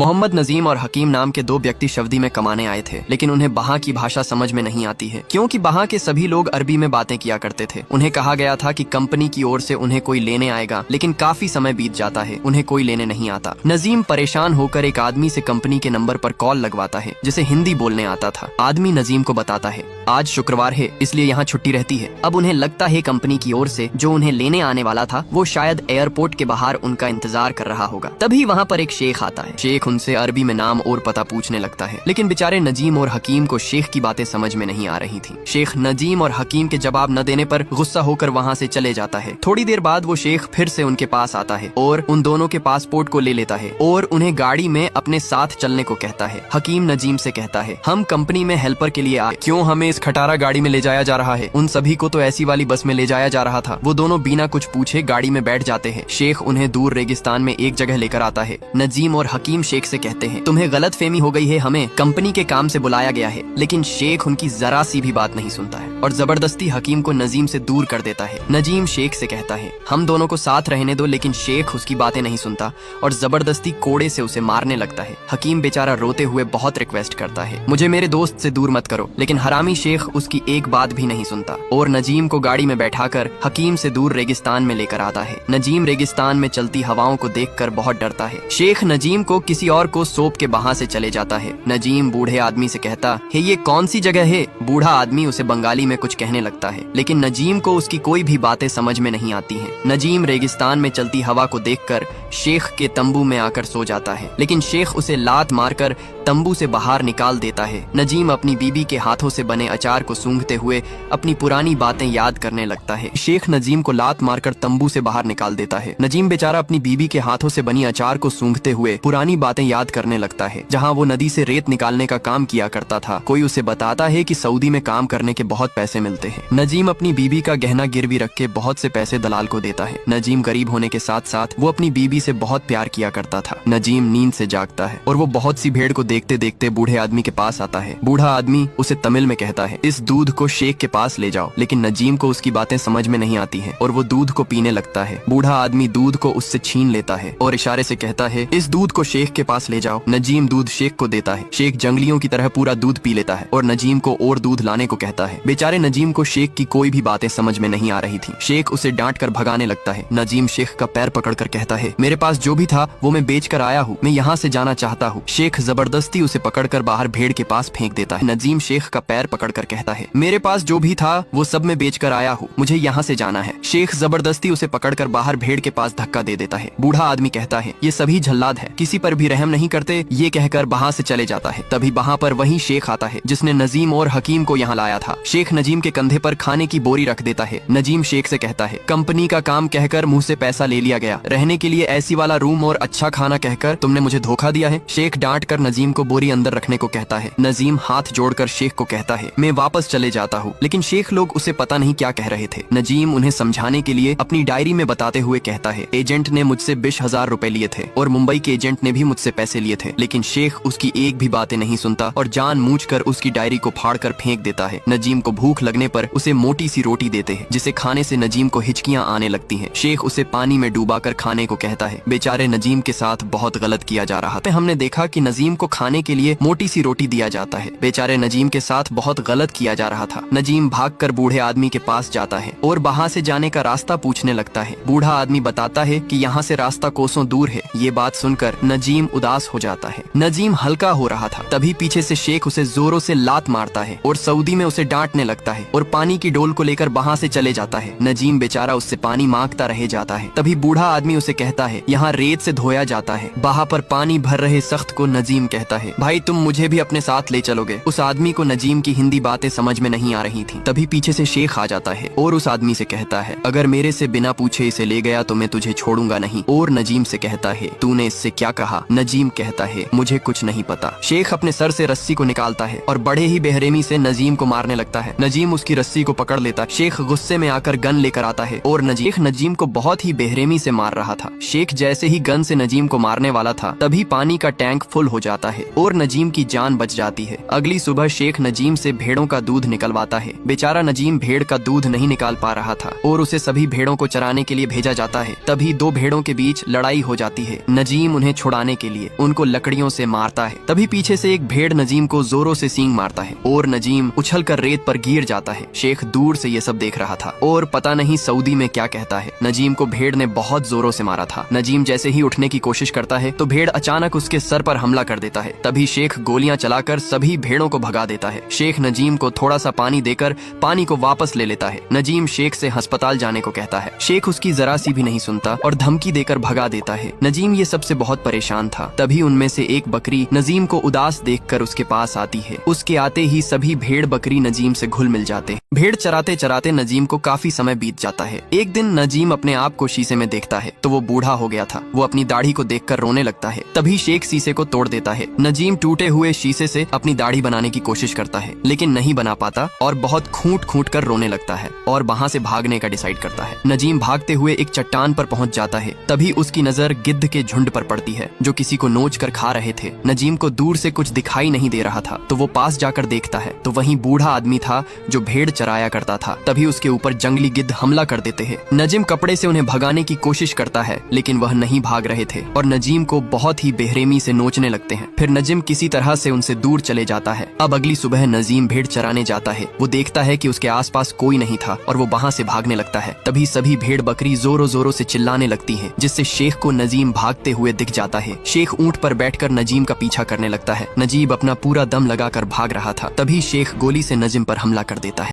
मोहम्मद नजीम और हकीम नाम के दो व्यक्ति सऊदी में कमाने आए थे, लेकिन उन्हें वहाँ की भाषा समझ में नहीं आती है, क्योंकि वहाँ के सभी लोग अरबी में बातें किया करते थे। उन्हें कहा गया था कि कंपनी की ओर से उन्हें कोई लेने आएगा, लेकिन काफी समय बीत जाता है, उन्हें कोई लेने नहीं आता। नजीम परेशान होकर एक आदमी से कंपनी के नंबर पर कॉल लगवाता है, जिसे हिंदी बोलने आता था। आदमी नजीम को बताता है आज शुक्रवार है, इसलिए यहाँ छुट्टी रहती है। अब उन्हें लगता है कंपनी की ओर से जो उन्हें लेने आने वाला था वो शायद एयरपोर्ट के बाहर उनका इंतजार कर रहा होगा। तभी वहाँ पर एक शेख आता है। शेख उनसे अरबी में नाम और पता पूछने लगता है, लेकिन बेचारे नजीम और हकीम को शेख की बातें समझ में नहीं आ रही थी। शेख नजीम और हकीम के जवाब न देने पर गुस्सा होकर वहाँ से चले जाता है। थोड़ी देर बाद वो शेख फिर से उनके पास आता है और उन दोनों के पासपोर्ट को ले लेता है और उन्हें गाड़ी में अपने साथ चलने को कहता है। हकीम नजीम से कहता है हम कंपनी में हेल्पर के लिए आए, क्यों हमें इस खटारा गाड़ी में ले जाया जा रहा है? उन सभी को तो ऐसी वाली बस में ले जाया जा रहा था। वो दोनों बिना कुछ पूछे गाड़ी में बैठ जाते हैं। शेख उन्हें दूर रेगिस्तान में एक जगह लेकर आता है। नजीम और हकीम शेख से कहते हैं तुम्हें गलतफहमी हो गई है, हमें कंपनी के काम से बुलाया गया है। लेकिन शेख उनकी जरा सी भी बात नहीं सुनता है और जबरदस्ती हकीम को नजीम से दूर कर देता है। नजीम शेख से कहता है हम दोनों को साथ रहने दो, लेकिन शेख उसकी बातें नहीं सुनता और जबरदस्ती कोड़े से उसे मारने लगता है। हकीम बेचारा रोते हुए बहुत रिक्वेस्ट करता है मुझे मेरे दोस्त से दूर मत करो, लेकिन हरामी शेख उसकी एक बात भी नहीं सुनता और नजीम को गाड़ी में बैठाकर हकीम से दूर रेगिस्तान में लेकर आता है। नजीम रेगिस्तान में चलती हवाओं को देखकर बहुत डरता है। शेख नजीम को किसी और को सौंप के वहाँ से चले जाता है। नजीम बूढ़े आदमी से कहता है ये कौन सी जगह है? बूढ़ा आदमी उसे बंगाली में कुछ कहने लगता है, लेकिन नजीम को उसकी कोई भी बातें समझ में नहीं आती हैं। नजीम रेगिस्तान में चलती हवा को देखकर शेख के तंबू में आकर सो जाता है, लेकिन शेख उसे लात मारकर तंबू से बाहर निकाल देता है। नजीम अपनी बीबी के हाथों से बने अचार को सूंघते हुए अपनी पुरानी बातें याद करने लगता है। शेख नजीम को लात मारकर तंबू से बाहर निकाल देता है। नजीम बेचारा अपनी बीबी के हाथों से बनी अचार को सूंघते हुए पुरानी बातें याद करने लगता है, जहाँ वो नदी से रेत निकालने का काम किया करता था। कोई उसे बताता है कि सऊदी में काम करने के बहुत पैसे मिलते हैं। नजीम अपनी बीबी का गहना गिरवी रख के बहुत से पैसे दलाल को देता है। नजीम गरीब होने के साथ साथ वो अपनी बीबी से बहुत प्यार किया करता था। नजीम नींद से जागता है और वो बहुत सी भेड़ को देखते देखते बूढ़े आदमी के पास आता है। बूढ़ा आदमी उसे तमिल में कहता है इस दूध को शेख के पास ले जाओ, लेकिन नजीम को उसकी बातें समझ में नहीं आती हैं और वो दूध को पीने लगता है। बूढ़ा आदमी दूध को उससे छीन लेता है और इशारे से कहता है इस दूध को शेख के पास ले जाओ। नजीम दूध शेख को देता है। शेख जंगलियों की तरह पूरा दूध पी लेता है और नजीम को और दूध लाने को कहता है। बेचारे नजीम को शेख की कोई भी बातें समझ में नहीं आ रही थी। शेख उसे डांट कर भगाने लगता है। नजीम शेख का पैर पकड़कर कहता है मेरे पास जो भी था वो मैं बेच कर आया हूँ, मैं यहाँ से जाना चाहता हूँ। शेख जबरदस्ती उसे पकड़कर बाहर भेड़ के पास फेंक देता है। नजीम शेख का पैर पकड़कर कहता है मेरे पास जो भी था वो सब मैं बेच कर आया हूँ, मुझे यहाँ से जाना है। शेख जबरदस्ती उसे पकड़कर बाहर भेड़ के पास धक्का दे देता है। बूढ़ा आदमी कहता है ये सभी जल्लाद है, किसी पर भी रहम नहीं करते, ये कहकर वहाँ से चले जाता है। तभी वहाँ पर वही शेख आता है जिसने नजीम और हकीम को यहाँ लाया था। शेख नजीम के कंधे पर खाने की बोरी रख देता है। नजीम शेख से कहता है कंपनी का काम कहकर मुँह से पैसा ले लिया गया, रहने के लिए ऐसी वाला रूम और अच्छा खाना कहकर तुमने मुझे धोखा दिया है। शेख डांट कर नजीम को बोरी अंदर रखने को कहता है। नजीम हाथ जोड़कर शेख को कहता है मैं वापस चले जाता हूँ, लेकिन शेख लोग उसे पता नहीं क्या कह रहे थे। नजीम उन्हें समझाने के लिए अपनी डायरी में बताते हुए कहता है एजेंट ने मुझसे 20,000 रुपए लिए थे और मुंबई के एजेंट ने भी मुझसे पैसे लिए थे, लेकिन शेख उसकी एक भी बातें नहीं सुनता और जानबूझकर उसकी डायरी को फाड़कर फेंक देता है। नजीम को भूख लगने पर उसे मोटी सी रोटी देते हैं, जिसे खाने से नजीम को हिचकियां आने लगती हैं। शेख उसे पानी में डूबाकर खाने को कहता है। बेचारे नजीम के साथ बहुत गलत किया जा रहा था। हमने देखा कि नजीम को खाने के लिए मोटी सी रोटी दिया जाता है। बेचारे नजीम के साथ बहुत गलत किया जा रहा था। नजीम भागकर बूढ़े आदमी के पास जाता है और वहाँ से जाने का रास्ता पूछने लगता है। बूढ़ा आदमी बताता है कि यहाँ से रास्ता कोसों दूर है। ये बात सुनकर नजीम उदास हो जाता है। नजीम हल्का हो रहा था, तभी पीछे से शेख उसे जोरों से लात मारता है और सऊदी में उसे डांटने लगता है और पानी की डोल को लेकर वहाँ से चले जाता है। नजीम बेचारा उससे पानी मांगता रह जाता है। तभी बूढ़ा आदमी उसे कहता है यहाँ रेत से धोया जाता है। वहाँ पर पानी भर रहे सख्त को नजीम कहता है भाई तुम मुझे भी अपने साथ ले चलोगे। उस आदमी को नजीम की हिंदी बातें समझ में नहीं आ रही थी। तभी पीछे से शेख आ जाता है और उस आदमी से कहता है अगर मेरे से बिना पूछे इसे ले गया तो मैं तुझे छोड़ूंगा नहीं। और नजीम से कहता है तूने इससे क्या कहा? नजीम कहता है मुझे कुछ नहीं पता। शेख अपने सर से रस्सी को निकालता है और बड़े ही बेरहमी से नजीम को मारने लगता है। नजीम उसकी रस्सी को पकड़ लेता है। शेख गुस्से में आकर गन लेकर आता है और नजीम को बहुत ही बेरहमी से मार रहा था। शेख जैसे ही गन से नजीम को मारने वाला था, तभी पानी का टैंक फुल हो जाता है और नजीम की जान बच जाती है। अगली सुबह शेख नजीम से भेड़ों का दूध निकलवाता है। बेचारा नजीम भेड़ का दूध नहीं निकाल पा रहा था और उसे सभी भेड़ों को चराने के लिए भेजा जाता है। तभी दो भेड़ों के बीच लड़ाई हो जाती है। नजीम उन्हें छुड़ाने के लिए उनको लकड़ियों से मारता है। तभी पीछे से एक भेड़ नजीम को जोरों से सींग मारता है और नजीम उछलकर रेत पर गिर जाता है। शेख दूर से ये सब देख रहा था और पता नहीं सऊदी में क्या कहता है। नजीम को भेड़ ने बहुत जोरों से मारा था। नजीम जैसे ही उठने की कोशिश करता है तो भेड़ अचानक उसके सर पर हमला कर देता है। तभी शेख गोलियां चलाकर सभी भेड़ों को भगा देता है। शेख नजीम को थोड़ा सा पानी देकर पानी को वापस ले लेता है। नजीम शेख से अस्पताल जाने को कहता है। शेख उसकी जरा सी भी नहीं सुनता और धमकी देकर भगा देता है। नजीम ये सबसे बहुत परेशान था। तभी उनमें से एक बकरी नजीम को उदास देखकर उसके पास आती है। उसके आते ही सभी भेड़ बकरी नजीम से घुल मिल जाते हैं। भेड़ चराते चराते नजीम को काफी समय बीत जाता है। एक दिन नजीम अपने आप को शीशे में देखता है तो वो बूढ़ा हो गया था। वो अपनी दाढ़ी को देखकर रोने लगता है। तभी शेख शीशे को तोड़ देता है। नजीम टूटे हुए शीशे से अपनी दाढ़ी बनाने की कोशिश करता है लेकिन नहीं बना पाता और बहुत खूंट खूंट कर रोने लगता है और वहाँ से भागने का डिसाइड करता है। नजीम भागते हुए एक चट्टान पर पहुँच जाता है। तभी उसकी नजर गिद्ध के झुंड पर पड़ती है जो किसी को नोच कर खा रहे थे। नजीम को दूर से कुछ दिखाई नहीं दे रहा था तो वो पास जाकर देखता है तो वहीं बूढ़ा आदमी था जो भेड़ चराया करता था। तभी उसके ऊपर जंगली गिद्ध हमला कर देते हैं। नजीम कपड़े से उन्हें भगाने की कोशिश करता है लेकिन वह नहीं भाग रहे थे और नजीम को बहुत ही बेरहमी से नोचने लगते हैं। फिर नजीम किसी तरह से उनसे दूर चले जाता है। अब अगली सुबह नजीम भेड़ चराने जाता है। वो देखता है कि उसके आसपास कोई नहीं था और वो वहाँ से भागने लगता है। तभी सभी भेड़ बकरी जोरों जोरों से चिल्लाने लगती हैं जिससे शेख को नजीम भागते हुए दिख जाता है। शेख ऊंट पर बैठकर नजीम का पीछा करने लगता है। नजीब अपना पूरा दम लगाकर भाग रहा था। तभी शेख गोली से नजीम पर हमला कर देता है।